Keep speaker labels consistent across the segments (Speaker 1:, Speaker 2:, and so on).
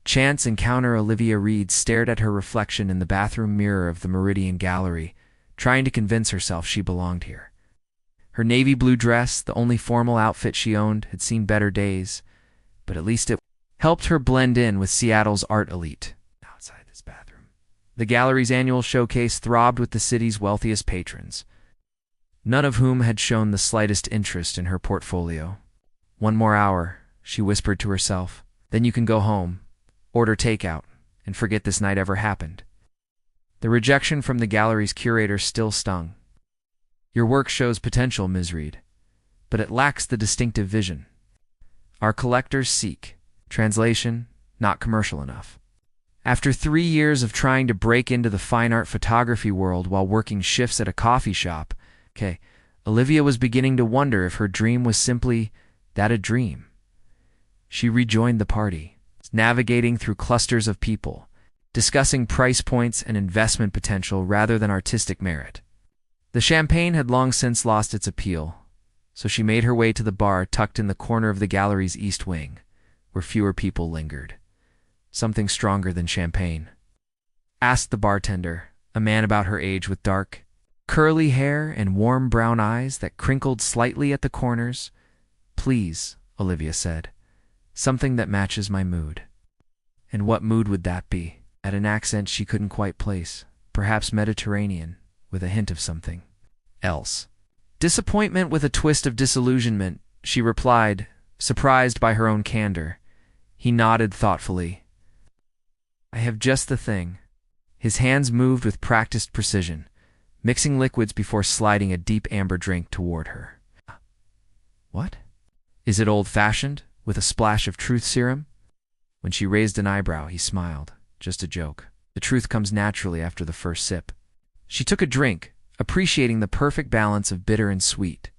Speaker 1: Chance encounter. Olivia Reed stared at her reflection in the bathroom mirror of the Meridian Gallery, trying to convince herself she belonged here. Her navy blue dress, the only formal outfit she owned, had seen better days, but at least it helped her blend in with Seattle's art elite. Outside this bathroom, the gallery's annual showcase throbbed with the city's wealthiest patrons, none of whom had shown the slightest interest in her portfolio. "One more hour," she whispered to herself. "Then you can go home, order takeout, and forget this night ever happened." The rejection from the gallery's curator still stung. "Your work shows potential, Ms. Reed, but it lacks the distinctive vision our collectors seek. Translation, not commercial enough." After 3 years of trying to break into the fine art photography world while working shifts at a coffee shop, Olivia was beginning to wonder if her dream was simply that, a dream. She rejoined the party, navigating through clusters of people, discussing price points and investment potential rather than artistic merit. The champagne had long since lost its appeal, so she made her way to the bar tucked in the corner of the gallery's east wing, where fewer people lingered. "Something stronger than champagne?" asked the bartender, a man about her age with dark, curly hair and warm brown eyes that crinkled slightly at the corners. "Please," Olivia said, "something that matches my mood." And what mood would that be? At an accent she couldn't quite place, perhaps Mediterranean, with a hint of something else. "Disappointment with a twist of disillusionment," she replied, surprised by her own candor. He nodded thoughtfully. "I have just the thing." His hands moved with practiced precision, mixing liquids before sliding a deep amber drink toward her. "What? Is it old-fashioned, with a splash of truth serum?" When she raised an eyebrow, he smiled. "Just a joke. The truth comes naturally after the first sip." She took a drink, appreciating the perfect balance of bitter and sweet.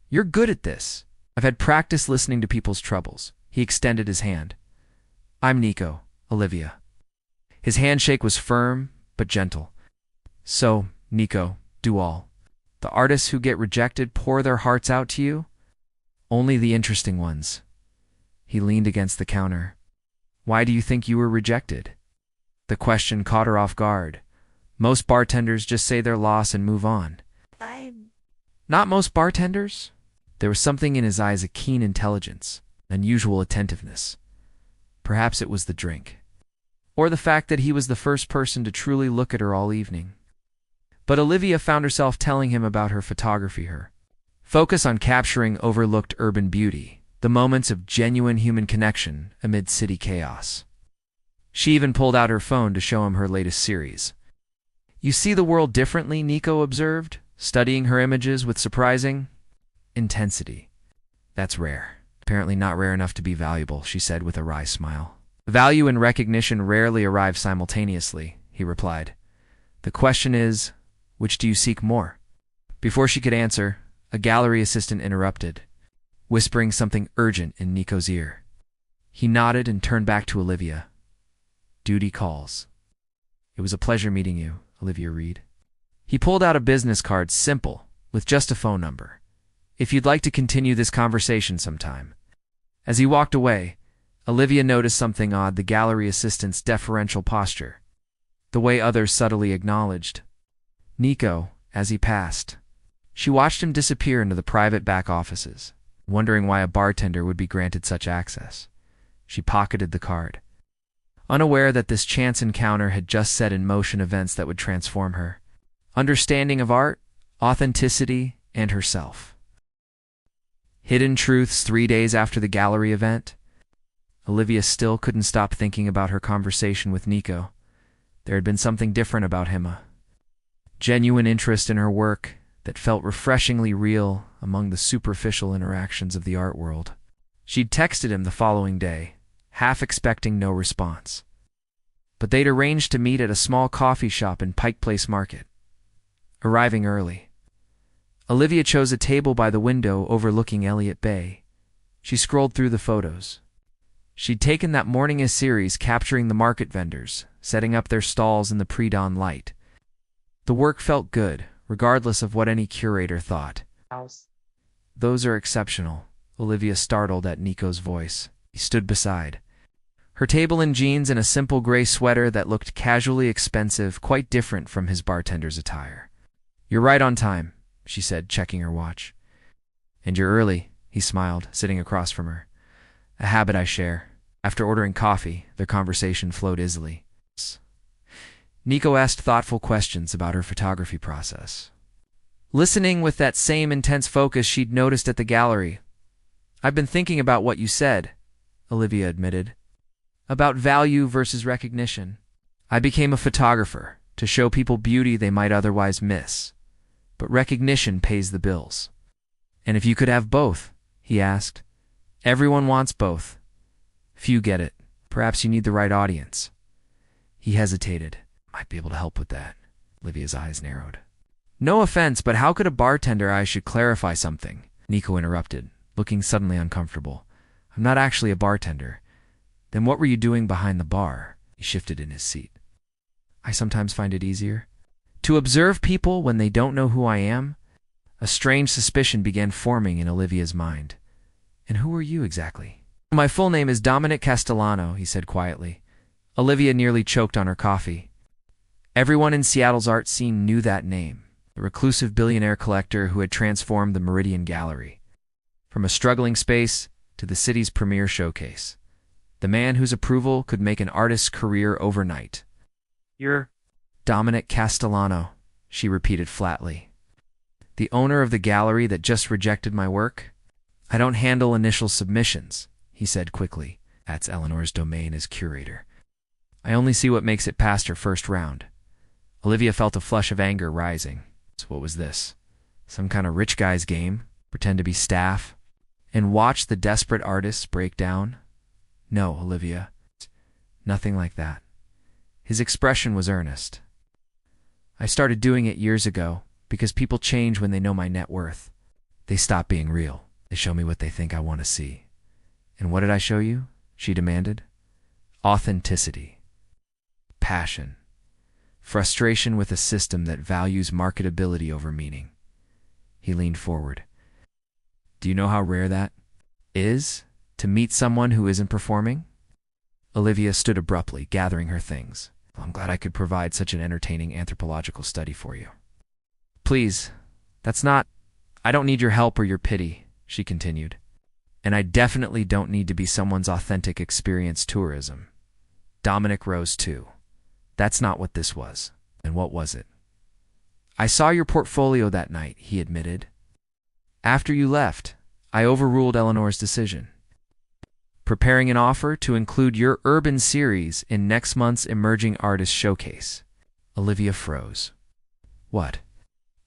Speaker 1: "You're good at this. I've had practice listening to people's troubles." He extended his hand. "I'm Nico, Olivia." His handshake was firm, but gentle. "So, Nico, do all the artists who get rejected pour their hearts out to you?" "Only the interesting ones." He leaned against the counter. "Why do you think you were rejected?" The question caught her off guard. Most bartenders just say their loss and move on. Not most bartenders. There was something in his eyes, a keen intelligence, unusual attentiveness. Perhaps it was the drink, or the fact that he was the first person to truly look at her all evening. But Olivia found herself telling him about her photography, her focus on capturing overlooked urban beauty, the moments of genuine human connection amid city chaos. She even pulled out her phone to show him her latest series. "You see the world differently," Nico observed, studying her images with surprising intensity. "That's rare. Apparently not rare enough to be valuable," she said with a wry smile. "Value and recognition rarely arrive simultaneously," he replied. "The question is, which do you seek more?" Before she could answer, a gallery assistant interrupted, whispering something urgent in Nico's ear. He nodded and turned back to Olivia. "Duty calls." "It was a pleasure meeting you, Olivia Reed." He pulled out a business card, simple, with just a phone number. "If you'd like to continue this conversation sometime." As he walked away, Olivia noticed something odd: the gallery assistant's deferential posture, the way others subtly acknowledged Nico as he passed. She watched him disappear into the private back offices, wondering why a bartender would be granted such access. She pocketed the card, unaware that this chance encounter had just set in motion events that would transform her understanding of art, authenticity, and herself. Hidden truths 3 days after the gallery event. Olivia still couldn't stop thinking about her conversation with Nico. There had been something different about him, a genuine interest in her work that felt refreshingly real among the superficial interactions of the art world. She'd texted him the following day, half expecting no response. But they'd arranged to meet at a small coffee shop in Pike Place Market. Arriving early, Olivia chose a table by the window overlooking Elliott Bay. She scrolled through the photos she'd taken that morning, a series capturing the market vendors, setting up their stalls in the pre-dawn light. The work felt good, regardless of what any curator thought. "Those are exceptional," Olivia startled at Nico's voice. He stood beside her table in jeans and a simple gray sweater that looked casually expensive, quite different from his bartender's attire. "You're right on time," she said, checking her watch. "And you're early," he smiled, sitting across from her. A habit I share. After ordering coffee, their conversation flowed easily. Nico asked thoughtful questions about her photography process, listening with that same intense focus she'd noticed at the gallery. "I've been thinking about what you said," Olivia admitted, "about value versus recognition. I became a photographer to show people beauty they might otherwise miss, but recognition pays the bills. And if you could have both," he asked. "Everyone wants both. Few get it. Perhaps you need the right audience." He hesitated. "Might be able to help with that." Olivia's eyes narrowed. "No offense, but how could a bartender—" "I should clarify something," Nico interrupted, looking suddenly uncomfortable. "I'm not actually a bartender." "Then what were you doing behind the bar?" He shifted in his seat. "I sometimes find it easier to observe people when they don't know who I am." A strange suspicion began forming in Olivia's mind. "And who are you exactly?" "My full name is Dominic Castellano," he said quietly. Olivia nearly choked on her coffee. Everyone in Seattle's art scene knew that name, the reclusive billionaire collector who had transformed the Meridian Gallery from a struggling space to the city's premier showcase, the man whose approval could make an artist's career overnight. "You're Dominic Castellano," she repeated flatly. "The owner of the gallery that just rejected my work?" "I don't handle initial submissions," he said quickly. "That's Eleanor's domain as curator. I only see what makes it past her first round." Olivia felt a flush of anger rising. So what was this? Some kind of rich guy's game? Pretend to be staff? And watch the desperate artists break down? "No, Olivia. Nothing like that." His expression was earnest. "I started doing it years ago because people change when they know my net worth. They stop being real. They show me what they think I want to see." "And what did I show you?" she demanded. "Authenticity. Passion. Frustration with a system that values marketability over meaning." He leaned forward. "Do you know how rare that is, to meet someone who isn't performing?" Olivia stood abruptly, gathering her things. "Well, I'm glad I could provide such an entertaining anthropological study for you." "Please, I don't need your help or your pity," she continued. "And I definitely don't need to be someone's authentic experience tourism." Dominic rose too. "That's not what this was." "And what was it?" "I saw your portfolio that night," he admitted. "After you left, I overruled Eleanor's decision. Preparing an offer to include your urban series in next month's Emerging Artist Showcase." Olivia froze. "What?"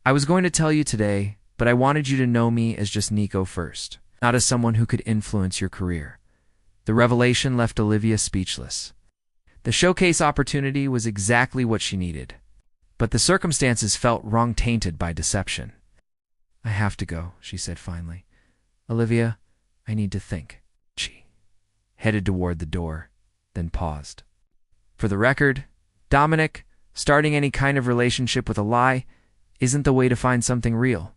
Speaker 1: "I was going to tell you today, but I wanted you to know me as just Nico first, not as someone who could influence your career." The revelation left Olivia speechless. The showcase opportunity was exactly what she needed, but the circumstances felt wrong-tainted by deception. "I have to go," she said finally. "Olivia, I need to think." She headed toward the door, then paused. "For the record, Dominic, starting any kind of relationship with a lie isn't the way to find something real."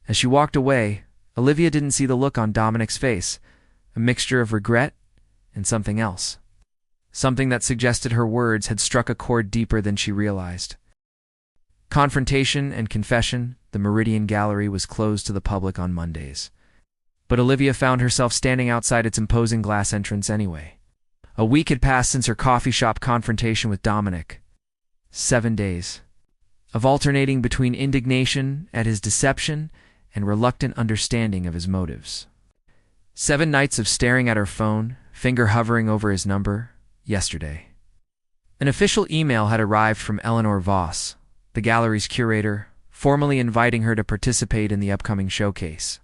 Speaker 1: As she walked away, Olivia didn't see the look on Dominic's face, a mixture of regret and something else. Something that suggested her words had struck a chord deeper than she realized. Confrontation and confession, the Meridian Gallery was closed to the public on Mondays. But Olivia found herself standing outside its imposing glass entrance anyway. A week had passed since her coffee shop confrontation with Dominic. 7 days of alternating between indignation at his deception and reluctant understanding of his motives. 7 nights of staring at her phone, finger hovering over his number. Yesterday, an official email had arrived from Eleanor Voss, the gallery's curator, formally inviting her to participate in the upcoming showcase.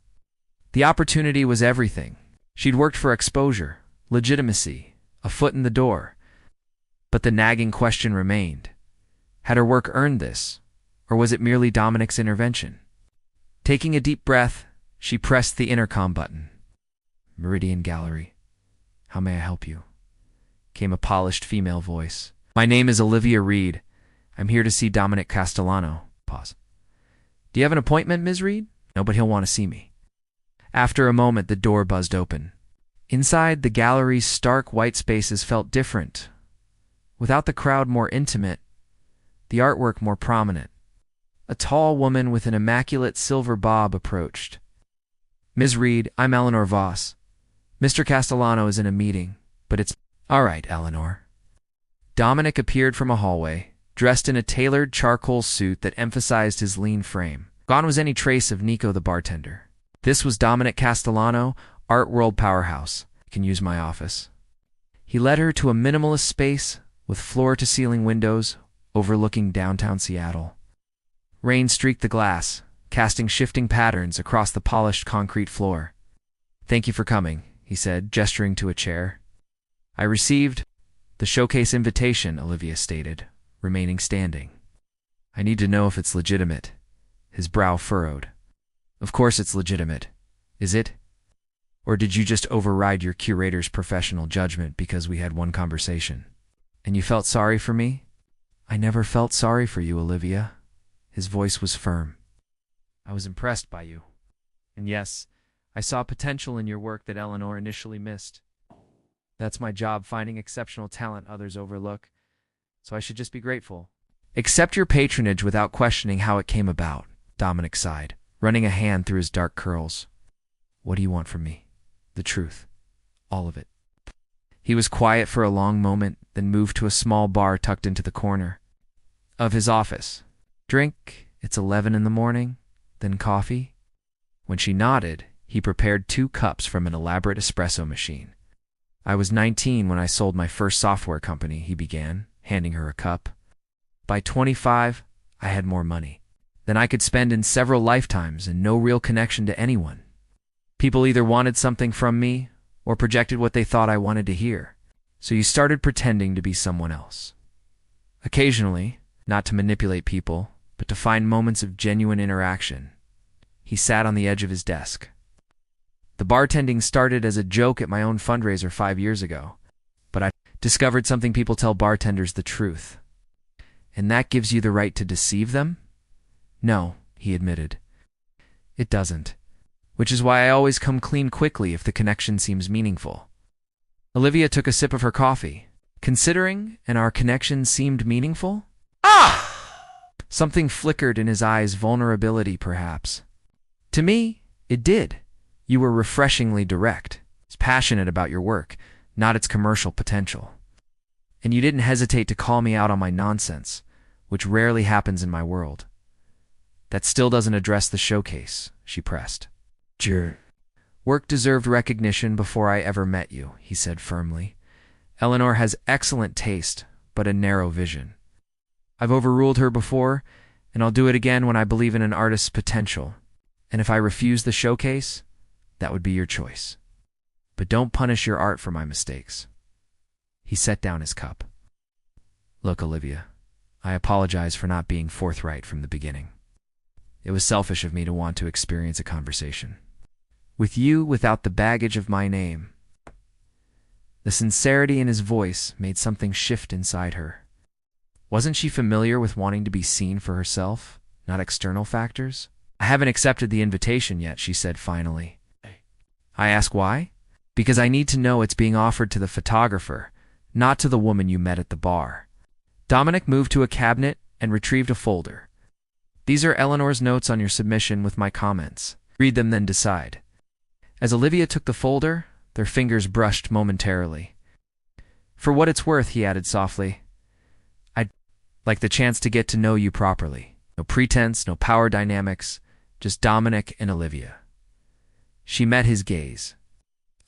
Speaker 1: The opportunity was everything. She'd worked for exposure, legitimacy, a foot in the door. But the nagging question remained. Had her work earned this, or was it merely Dominic's intervention? Taking a deep breath, she pressed the intercom button. "Meridian Gallery, how may I help you?" Came a polished female voice. "My name is Olivia Reed. I'm here to see Dominic Castellano." Pause. "Do you have an appointment, Ms. Reed?" "No, but he'll want to see me." After a moment, the door buzzed open. Inside, the gallery's stark white spaces felt different. Without the crowd more intimate, the artwork more prominent. A tall woman with an immaculate silver bob approached. "Ms. Reed, I'm Eleanor Voss. Mr. Castellano is in a meeting, but it's—" "All right, Eleanor." Dominic appeared from a hallway, dressed in a tailored charcoal suit that emphasized his lean frame. Gone was any trace of Nico the bartender. This was Dominic Castellano, art world powerhouse. "You can use my office." He led her to a minimalist space with floor-to-ceiling windows overlooking downtown Seattle. Rain streaked the glass, casting shifting patterns across the polished concrete floor. "Thank you for coming," he said, gesturing to a chair. "I received the showcase invitation," Olivia stated, remaining standing. "I need to know if it's legitimate." His brow furrowed. "Of course it's legitimate. Is it? Or did you just override your curator's professional judgment because we had one conversation? And you felt sorry for me?" "I never felt sorry for you, Olivia." His voice was firm. "I was impressed by you. And yes, I saw potential in your work that Eleanor initially missed. That's my job, finding exceptional talent others overlook. So I should just be grateful." "Accept your patronage without questioning how it came about," Dominic sighed, running a hand through his dark curls. "What do you want from me?" "The truth. All of it." He was quiet for a long moment, then moved to a small bar tucked into the corner of his office. "Drink, it's 11 in the morning, then coffee." When she nodded, he prepared 2 cups from an elaborate espresso machine. "I was 19 when I sold my first software company," he began, handing her a cup. "By 25, I had more money than I could spend in several lifetimes and no real connection to anyone. People either wanted something from me or projected what they thought I wanted to hear. So you started pretending to be someone else. Occasionally, not to manipulate people, but to find moments of genuine interaction." He sat on the edge of his desk. "The bartending started as a joke at my own fundraiser 5 years ago, but I discovered something people tell bartenders the truth. And that gives you the right to deceive them?" "No," he admitted. "It doesn't. Which is why I always come clean quickly if the connection seems meaningful." Olivia took a sip of her coffee. "Considering and our connection seemed meaningful?" "Ah!" Something flickered in his eyes, vulnerability perhaps. "To me, it did. You were refreshingly direct, passionate about your work, not its commercial potential. And you didn't hesitate to call me out on my nonsense, which rarely happens in my world." "That still doesn't address the showcase," she pressed. "Work deserved recognition before I ever met you," he said firmly. "Eleanor has excellent taste, but a narrow vision. I've overruled her before, and I'll do it again when I believe in an artist's potential. And if I refuse the showcase, that would be your choice. But don't punish your art for my mistakes." He set down his cup. "Look, Olivia, I apologize for not being forthright from the beginning. It was selfish of me to want to experience a conversation with you without the baggage of my name." The sincerity in his voice made something shift inside her. Wasn't she familiar with wanting to be seen for herself, not external factors? "I haven't accepted the invitation yet," she said finally. "I ask why? Because I need to know it's being offered to the photographer, not to the woman you met at the bar." Dominic moved to a cabinet and retrieved a folder. "These are Eleanor's notes on your submission with my comments. Read them, then decide." As Olivia took the folder, their fingers brushed momentarily. "For what it's worth," he added softly, "I'd like the chance to get to know you properly. No pretense, no power dynamics, just Dominic and Olivia." She met his gaze.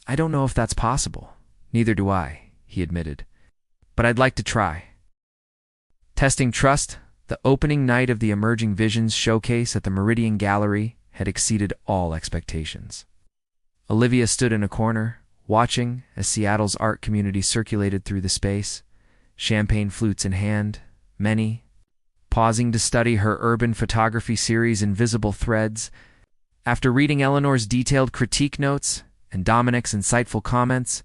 Speaker 1: "I don't know if that's possible." "Neither do I," he admitted. "But I'd like to try." Testing trust, the opening night of the Emerging Visions showcase at the Meridian Gallery had exceeded all expectations. Olivia stood in a corner, watching as Seattle's art community circulated through the space, champagne flutes in hand, many pausing to study her urban photography series Invisible Threads. After reading Eleanor's detailed critique notes and Dominic's insightful comments,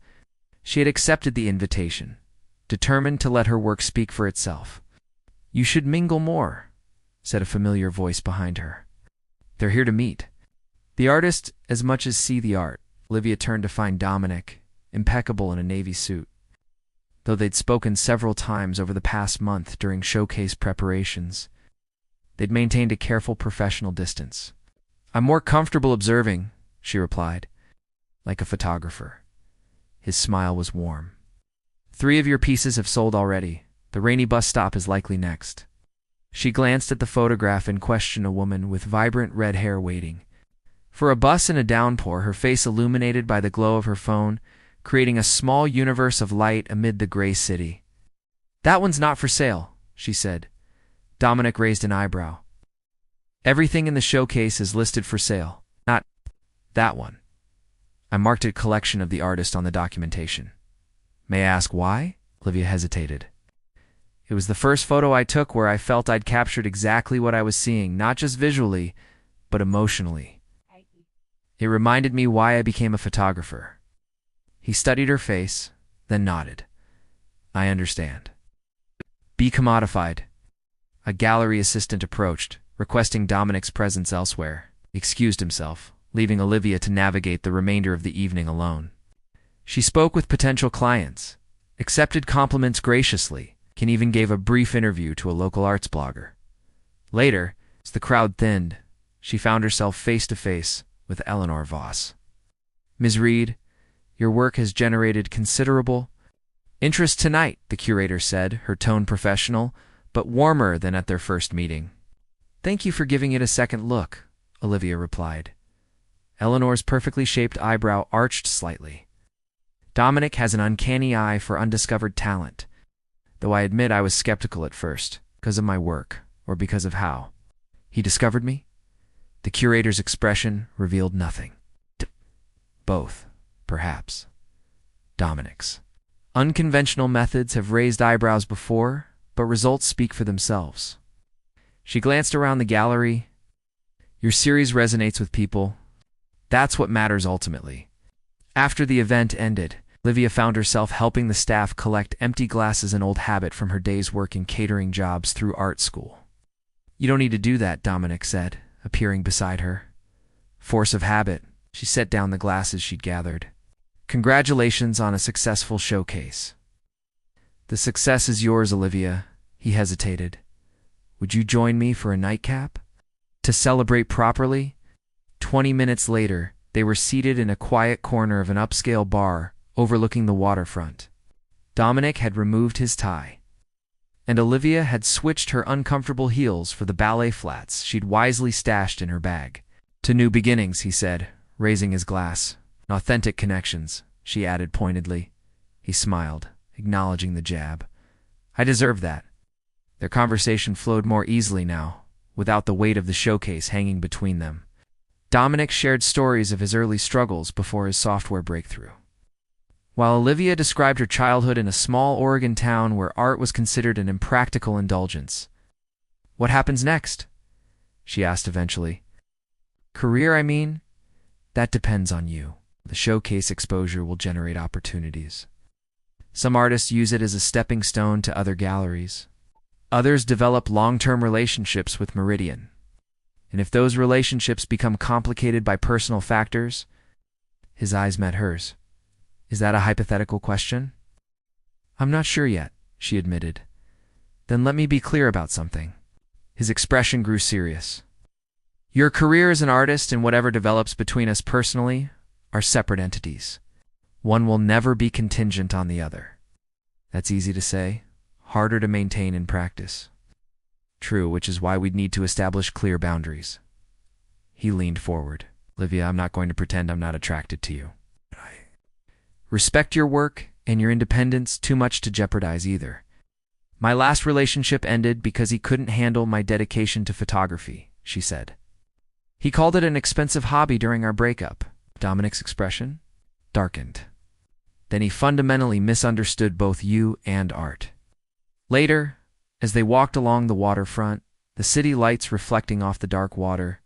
Speaker 1: she had accepted the invitation, determined to let her work speak for itself. "You should mingle more," said a familiar voice behind her. "They're here to meet the artist as much as see the art." Olivia turned to find Dominic, impeccable in a navy suit. Though they'd spoken several times over the past month during showcase preparations, they'd maintained a careful professional distance. "I'm more comfortable observing," she replied, "like a photographer." His smile was warm. "3 of your pieces have sold already. The rainy bus stop is likely next." She glanced at the photograph in question, a woman with vibrant red hair waiting. For a bus in a downpour, her face illuminated by the glow of her phone, creating a small universe of light amid the gray city. "That one's not for sale," she said. Dominic raised an eyebrow. "Everything in the showcase is listed for sale. Not that one." I marked a collection of the artist on the documentation. "May I ask why?" Olivia hesitated. "It was the first photo I took where I felt I'd captured exactly what I was seeing, not just visually, but emotionally. It reminded me why I became a photographer." He studied her face, then nodded. "I understand." "Be commodified." A gallery assistant approached, requesting Dominic's presence elsewhere. He excused himself, leaving Olivia to navigate the remainder of the evening alone. She spoke with potential clients, accepted compliments graciously, and even gave a brief interview to a local arts blogger. Later, as the crowd thinned, she found herself face to face with Eleanor Voss. "Ms. Reed, your work has generated considerable interest tonight," the curator said, her tone professional, but warmer than at their first meeting. "Thank you for giving it a second look," Olivia replied. Eleanor's perfectly shaped eyebrow arched slightly. "Dominic has an uncanny eye for undiscovered talent, though I admit I was skeptical at first, because of my work, or because of how he discovered me." The curator's expression revealed nothing. "Both, perhaps." Dominic's unconventional methods have raised eyebrows before, but results speak for themselves. She glanced around the gallery. "Your series resonates with people. That's what matters ultimately." After the event ended, Olivia found herself helping the staff collect empty glasses, an old habit from her day's work in catering jobs through art school. "You don't need to do that," Dominic said, appearing beside her. Force of habit. She set down the glasses she'd gathered. "Congratulations on a successful showcase." "The success is yours, Olivia." He hesitated. "Would you join me for a nightcap? To celebrate properly?" 20 minutes later, they were seated in a quiet corner of an upscale bar overlooking the waterfront. Dominic had removed his tie, and Olivia had switched her uncomfortable heels for the ballet flats she'd wisely stashed in her bag. "To new beginnings," he said, raising his glass. "Authentic connections," she added pointedly. He smiled, acknowledging the jab. "I deserve that." Their conversation flowed more easily now, without the weight of the showcase hanging between them. Dominic shared stories of his early struggles before his software breakthrough, while Olivia described her childhood in a small Oregon town where art was considered an impractical indulgence. "What happens next?" she asked eventually. "Career, I mean? That depends on you. The showcase exposure will generate opportunities. Some artists use it as a stepping stone to other galleries. Others develop long-term relationships with Meridian. And if those relationships become complicated by personal factors..." His eyes met hers. "Is that a hypothetical question?" "I'm not sure yet," she admitted. "Then let me be clear about something." His expression grew serious. "Your career as an artist and whatever develops between us personally are separate entities. One will never be contingent on the other." That's easy to say, harder to maintain in practice. "True, which is why we'd need to establish clear boundaries." He leaned forward. "Olivia, I'm not going to pretend I'm not attracted to you. I respect your work and your independence too much to jeopardize either. My last relationship ended because he couldn't handle my dedication to photography," she said. "He called it an expensive hobby during our breakup." Dominic's expression darkened. "Then he fundamentally misunderstood both you and art." Later, as they walked along the waterfront, the city lights reflecting off the dark water,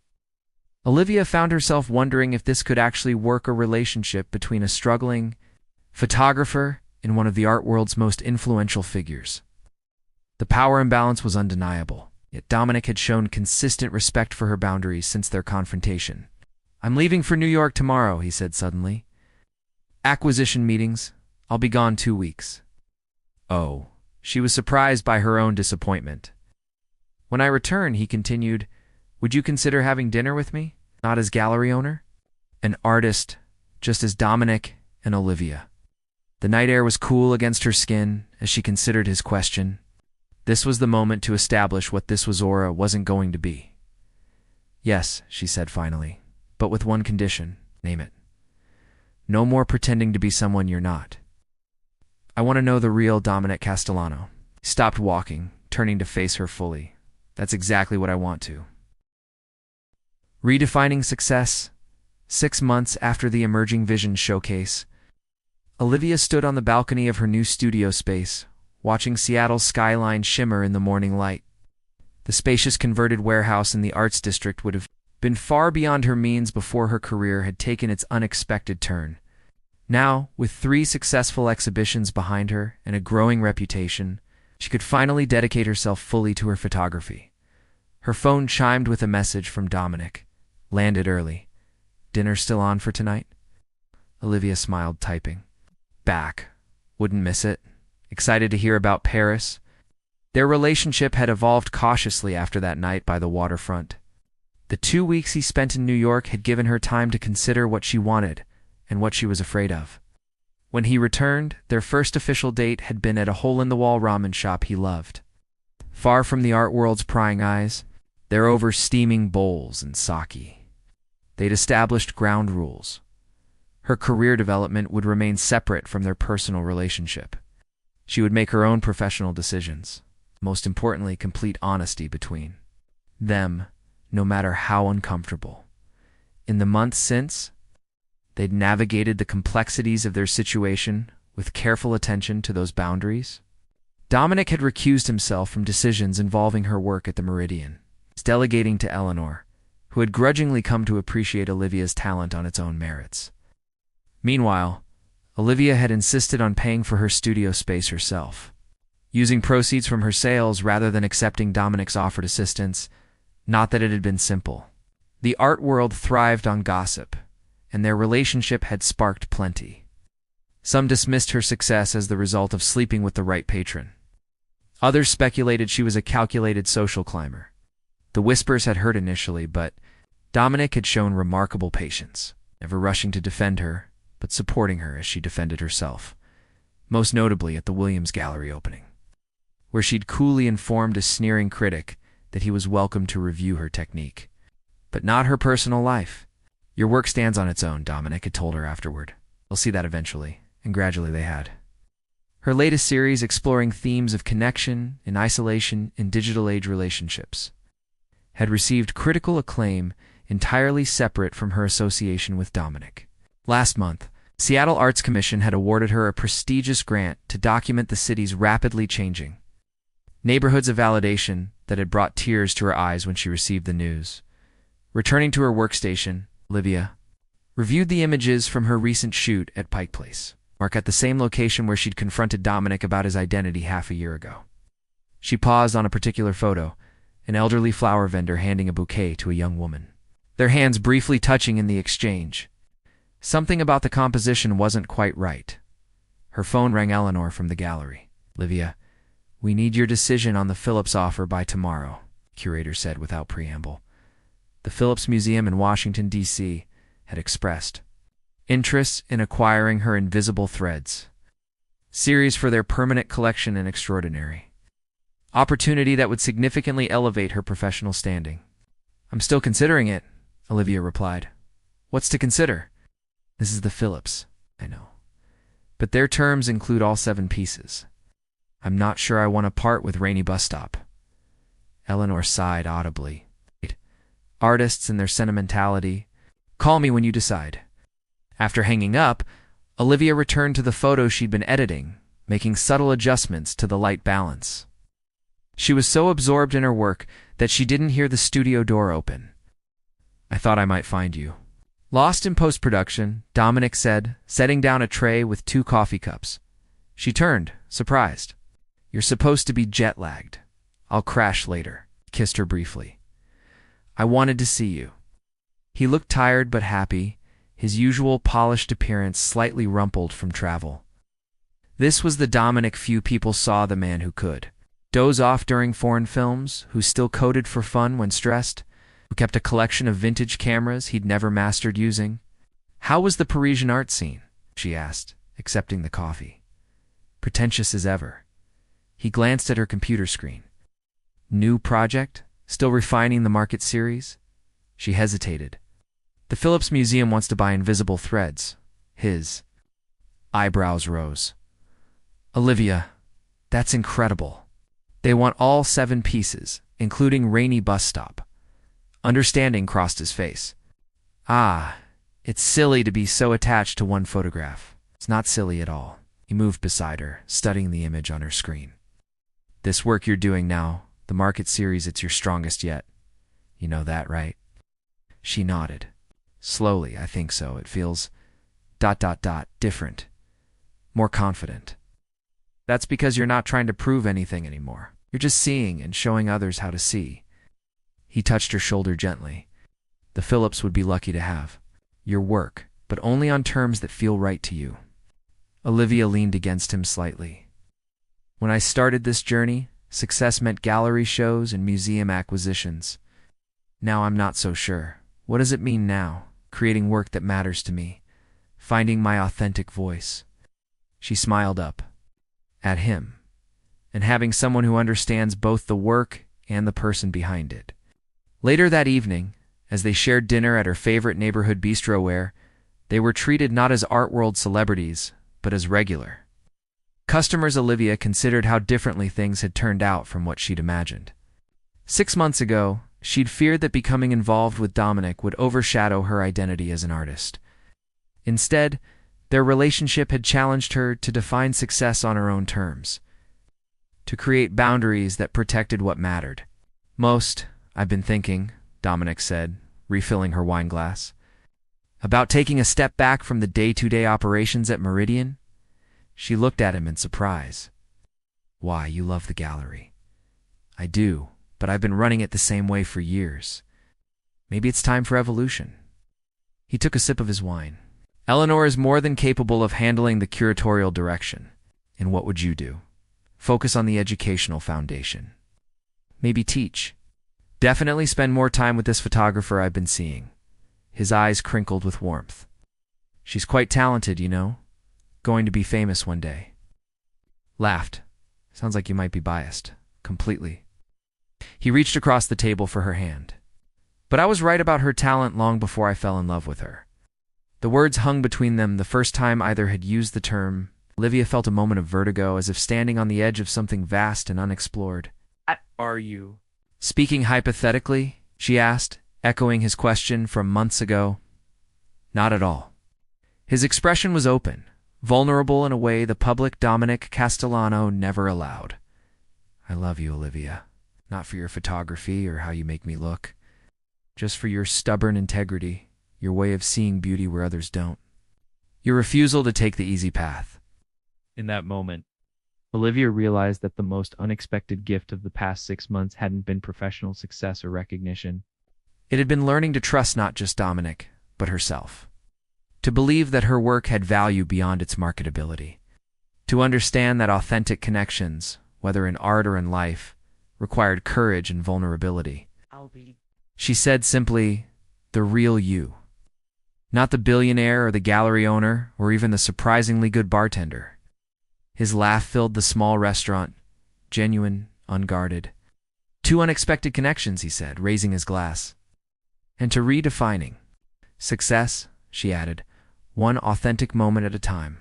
Speaker 1: Olivia found herself wondering if this could actually work, a relationship between a struggling photographer and one of the art world's most influential figures. The power imbalance was undeniable, yet Dominic had shown consistent respect for her boundaries since their confrontation. "I'm leaving for New York tomorrow," he said suddenly. Acquisition meetings. I'll be gone 2 weeks. Oh, she was surprised by her own disappointment. When I return, he continued, would you consider having dinner with me? Not as gallery owner? An artist, just as Dominic and Olivia. The night air was cool against her skin as she considered his question. This was the moment to establish what this was or wasn't going to be. Yes, she said finally, but with one condition. Name it. No more pretending to be someone you're not. I want to know the real Dominic Castellano. He stopped walking, turning to face her fully. That's exactly what I want to. Redefining success. 6 months after the Emerging Vision showcase, Olivia stood on the balcony of her new studio space, watching Seattle's skyline shimmer in the morning light. The spacious converted warehouse in the Arts District would have been far beyond her means before her career had taken its unexpected turn. Now, with 3 successful exhibitions behind her and a growing reputation, she could finally dedicate herself fully to her photography. Her phone chimed with a message from Dominic. Landed early. Dinner still on for tonight? Olivia smiled, typing. Back. Wouldn't miss it. Excited to hear about Paris. Their relationship had evolved cautiously after that night by the waterfront. The 2 weeks he spent in New York had given her time to consider what she wanted and what she was afraid of. When he returned, their first official date had been at a hole-in-the-wall ramen shop he loved. Far from the art world's prying eyes, they're over steaming bowls and sake. They'd established ground rules. Her career development would remain separate from their personal relationship. She would make her own professional decisions. Most importantly, complete honesty between them, no matter how uncomfortable. In the months since, they'd navigated the complexities of their situation with careful attention to those boundaries. Dominic had recused himself from decisions involving her work at the Meridian, delegating to Eleanor, who had grudgingly come to appreciate Olivia's talent on its own merits. Meanwhile, Olivia had insisted on paying for her studio space herself, using proceeds from her sales rather than accepting Dominic's offered assistance. Not that it had been simple. The art world thrived on gossip, and their relationship had sparked plenty. Some dismissed her success as the result of sleeping with the right patron. Others speculated she was a calculated social climber. The whispers had hurt initially, but Dominic had shown remarkable patience, never rushing to defend her, but supporting her as she defended herself, most notably at the Williams Gallery opening, where she'd coolly informed a sneering critic that he was welcome to review her technique, but not her personal life. Your work stands on its own, Dominic had told her afterward. They'll see that eventually, and gradually they had. Her latest series exploring themes of connection and isolation in digital age relationships had received critical acclaim entirely separate from her association with Dominic. Last month, Seattle Arts Commission had awarded her a prestigious grant to document the city's rapidly changing neighborhoods, of validation that had brought tears to her eyes when she received the news. Returning to her workstation, Olivia reviewed the images from her recent shoot at Pike Place, marked at the same location where she'd confronted Dominic about his identity half a year ago. She paused on a particular photo, an elderly flower vendor handing a bouquet to a young woman, their hands briefly touching in the exchange. Something about the composition wasn't quite right. Her phone rang. Eleanor from the gallery. Olivia, we need your decision on the Phillips offer by tomorrow, the curator said without preamble. The Phillips Museum in Washington, D.C. had expressed interest in acquiring her Invisible Threads series for their permanent collection in Extraordinary. Opportunity that would significantly elevate her professional standing. I'm still considering it, Olivia replied. What's to consider? This is the Phillips, I know. But their terms include all 7 pieces. I'm not sure I want to part with Rainy Bus Stop. Eleanor sighed audibly. Artists and their sentimentality. Call me when you decide. After hanging up, Olivia returned to the photo she'd been editing, making subtle adjustments to the light balance. She was so absorbed in her work that she didn't hear the studio door open. I thought I might find you. Lost in post-production, Dominic said, setting down a tray with 2 coffee cups. She turned, surprised. You're supposed to be jet-lagged. I'll crash later. He kissed her briefly. I wanted to see you. He looked tired but happy, his usual polished appearance slightly rumpled from travel. This was the Dominic few people saw, the man who could doze off during foreign films, who still coded for fun when stressed, who kept a collection of vintage cameras he'd never mastered using. "How was the Parisian art scene?" she asked, accepting the coffee. Pretentious as ever. He glanced at her computer screen. "New project? Still refining the market series?" She hesitated. "The Phillips Museum wants to buy Invisible Threads." His eyebrows rose. "Olivia, that's incredible. They want all 7 pieces, including Rainy Bus Stop." Understanding crossed his face. "Ah, it's silly to be so attached to one photograph." "It's not silly at all." He moved beside her, studying the image on her screen. "This work you're doing now, the market series, it's your strongest yet. You know that, right?" She nodded. "Slowly, I think so. It feels ... different. More confident." "That's because you're not trying to prove anything anymore. You're just seeing and showing others how to see." He touched her shoulder gently. "The Phillips would be lucky to have your work, but only on terms that feel right to you." Olivia leaned against him slightly. "When I started this journey, success meant gallery shows and museum acquisitions. Now I'm not so sure. What does it mean now, creating work that matters to me, finding my authentic voice?" She smiled up at him, and having someone who understands both the work and the person behind it. Later that evening, as they shared dinner at her favorite neighborhood bistro where they were treated not as art world celebrities, but as regular customers, Olivia considered how differently things had turned out from what she'd imagined. 6 months ago, she'd feared that becoming involved with Dominic would overshadow her identity as an artist. Instead, their relationship had challenged her to define success on her own terms, to create boundaries that protected what mattered most. "I've been thinking," Dominic said, refilling her wine glass, "about taking a step back from the day-to-day operations at Meridian." She looked at him in surprise. "Why, you love the gallery." "I do, but I've been running it the same way for years. Maybe it's time for evolution." He took a sip of his wine. "Eleanor is more than capable of handling the curatorial direction. And what would you do? Focus on the educational foundation. Maybe teach. Definitely spend more time with this photographer I've been seeing." His eyes crinkled with warmth. "She's quite talented, you know. Going to be famous one day." Laughed. "Sounds like you might be biased." "Completely." He reached across the table for her hand. "But I was right about her talent long before I fell in love with her." The words hung between them the first time either had used the term. Olivia felt a moment of vertigo, as if standing on the edge of something vast and unexplored. "Are you speaking hypothetically?" she asked, echoing his question from months ago. "Not at all." His expression was open, vulnerable in a way the public Dominic Castellano never allowed. "I love you, Olivia. Not for your photography or how you make me look. Just for your stubborn integrity, your way of seeing beauty where others don't. Your refusal to take the easy path." In that moment, Olivia realized that the most unexpected gift of the past 6 months hadn't been professional success or recognition. It had been learning to trust not just Dominic, but herself. To believe that her work had value beyond its marketability. To understand that authentic connections, whether in art or in life, required courage and vulnerability. She said simply, "The real you. Not the billionaire or the gallery owner or even the surprisingly good bartender." His laugh filled the small restaurant, genuine, unguarded. "Two unexpected connections," he said, raising his glass. "And to redefining success," she added, "one authentic moment at a time."